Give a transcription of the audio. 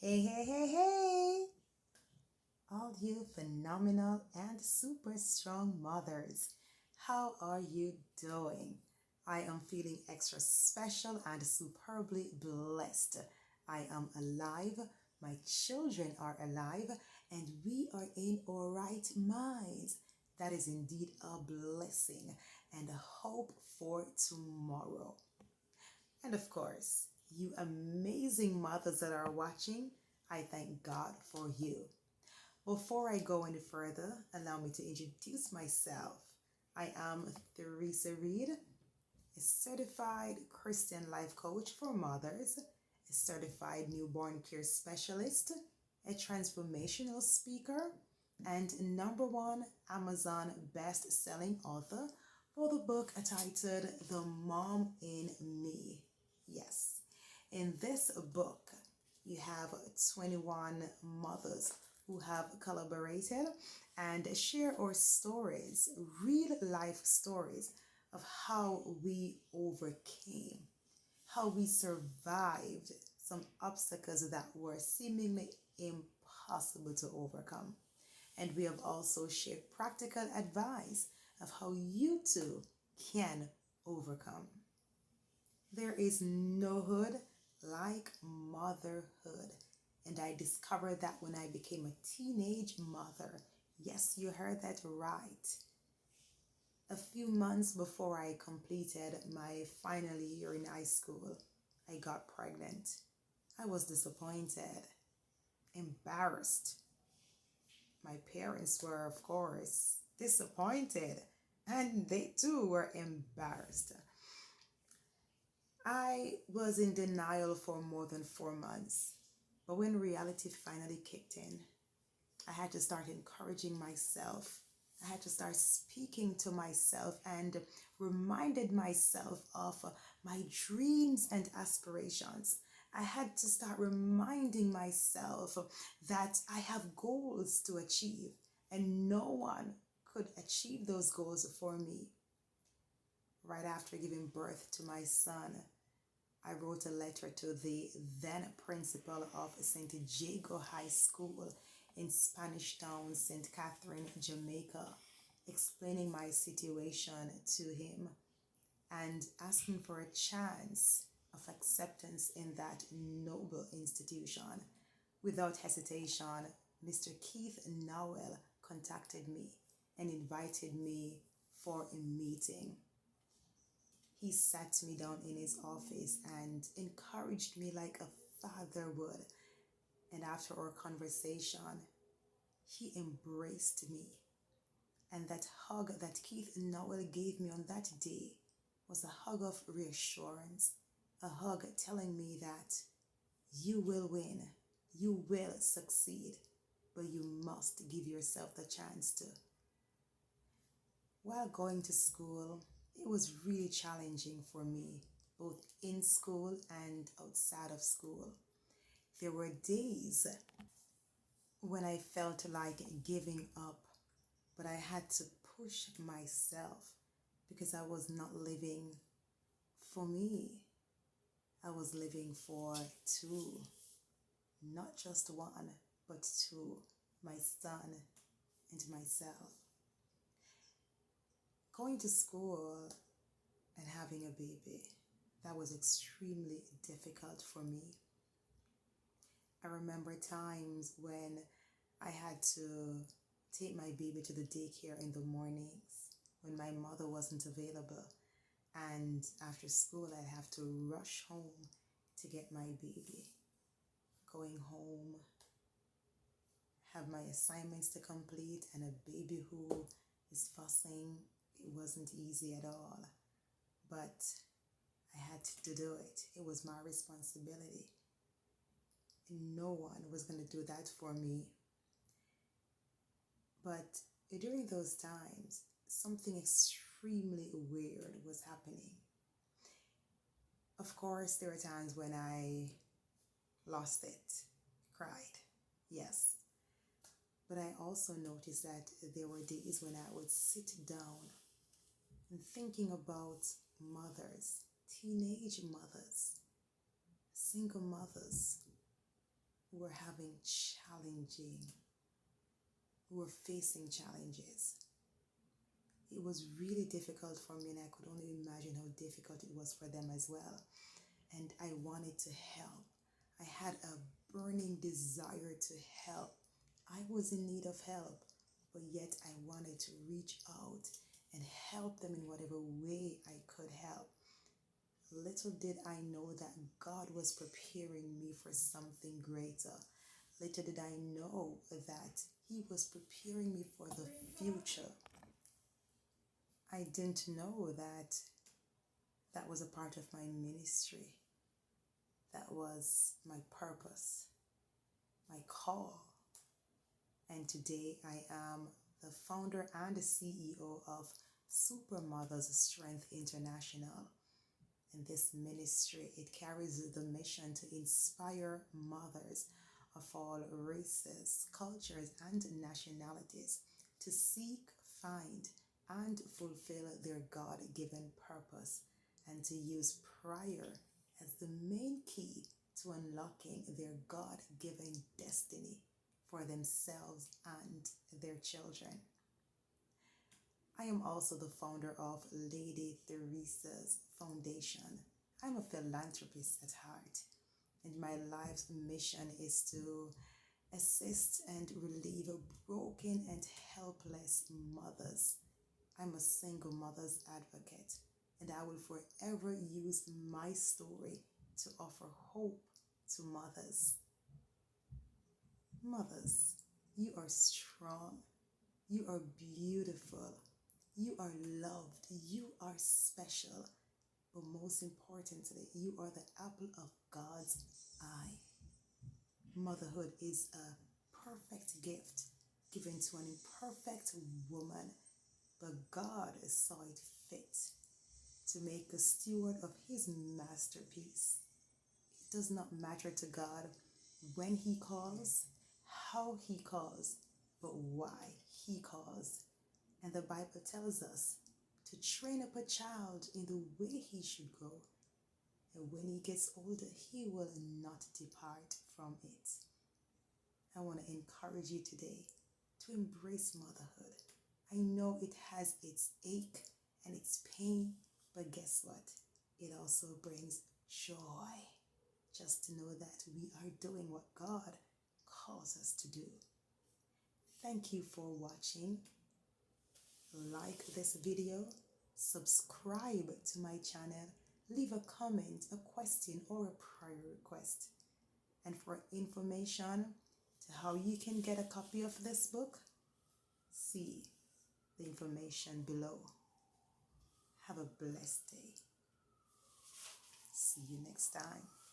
Hey, hey, hey, hey! All you phenomenal and super strong mothers, how are you doing? I am feeling extra special and superbly blessed. I am alive, my children are alive, and we are in our right minds. That is indeed a blessing and a hope for tomorrow. And of course, you amazing mothers that are watching, I thank God for you. Before I go any further, allow me to introduce myself. I am Theresa Reed, a certified Christian life coach for mothers, a certified newborn care specialist, a transformational speaker, and number one Amazon best-selling author for the book titled The Mom in Me. Yes, in this book, you have 21 mothers who have collaborated and share our stories, real life stories of how we overcame, how we survived some obstacles that were seemingly impossible to overcome. And we have also shared practical advice of how you too can overcome. There is no hood like motherhood. And I discovered that when I became a teenage mother. Yes, you heard that right. A few months before I completed my final year in high school, I got pregnant. I was disappointed, embarrassed. My parents were, of course, disappointed, and they too were embarrassed. I was in denial for more than 4 months, but when reality finally kicked in, I had to start encouraging myself. I had to start speaking to myself and reminded myself of my dreams and aspirations. I had to start reminding myself that I have goals to achieve and no one could achieve those goals for me. Right after giving birth to my son, I wrote a letter to the then principal of St. Jago High School in Spanish Town, St. Catherine, Jamaica, explaining my situation to him and asking for a chance of acceptance in that noble institution. Without hesitation, Mr. Keith Nowell contacted me and invited me for a meeting. He sat me down in his office and encouraged me like a father would. And after our conversation, he embraced me. And that hug that Keith Nowell gave me on that day was a hug of reassurance, a hug telling me that you will win, you will succeed, but you must give yourself the chance to. While going to school, it was really challenging for me, both in school and outside of school. There were days when I felt like giving up, but I had to push myself because I was not living for me. I was living for two, not just one, but two, my son and myself. Going to school and having a baby, that was extremely difficult for me. I remember times when I had to take my baby to the daycare in the mornings when my mother wasn't available. And after school, I'd have to rush home to get my baby. Going home, have my assignments to complete, and a baby who is fussing. It wasn't easy at all. But I had to do it. It was my responsibility. No one was going to do that for me. But during those times, something extremely weird was happening. Of course, there were times when I lost it, cried, yes. But I also noticed that there were days when I would sit down and thinking about mothers, teenage mothers, single mothers, who were who were facing challenges. It was really difficult for me, and I could only imagine how difficult it was for them as well. And I wanted to help. I had a burning desire to help. I was in need of help, but yet I wanted to reach out and help them in whatever way I could help. Little did I know that God was preparing me for something greater. Little did I know that He was preparing me for the future. I didn't know that that was a part of my ministry. That was my purpose, my call. And today I am the founder and the CEO of Super Mothers Strength International. In this ministry, it carries the mission to inspire mothers of all races, cultures, and nationalities to seek, find, and fulfill their God-given purpose, and to use prayer as the main key to unlocking their God-given destiny for themselves and their children. I am also the founder of Lady Theresa's Foundation. I'm a philanthropist at heart, and my life's mission is to assist and relieve broken and helpless mothers. I'm a single mother's advocate, and I will forever use my story to offer hope to mothers. Mothers, you are strong. You are beautiful. You are loved. You are special. But most importantly, you are the apple of God's eye. Motherhood is a perfect gift given to an imperfect woman, but God saw it fit to make a steward of His masterpiece. It does not matter to God when He calls, how He calls, but why He calls. And the Bible tells us to train up a child in the way he should go, and when he gets older, he will not depart from it. I want to encourage you today to embrace motherhood. I know it has its ache and its pain, but guess what? It also brings joy just to know that we are doing what God calls us to do. Thank you for watching. Like this video, subscribe to my channel, leave a comment, a question, or a prayer request. And for information to how you can get a copy of this book, see the information below. Have a blessed day. See you next time.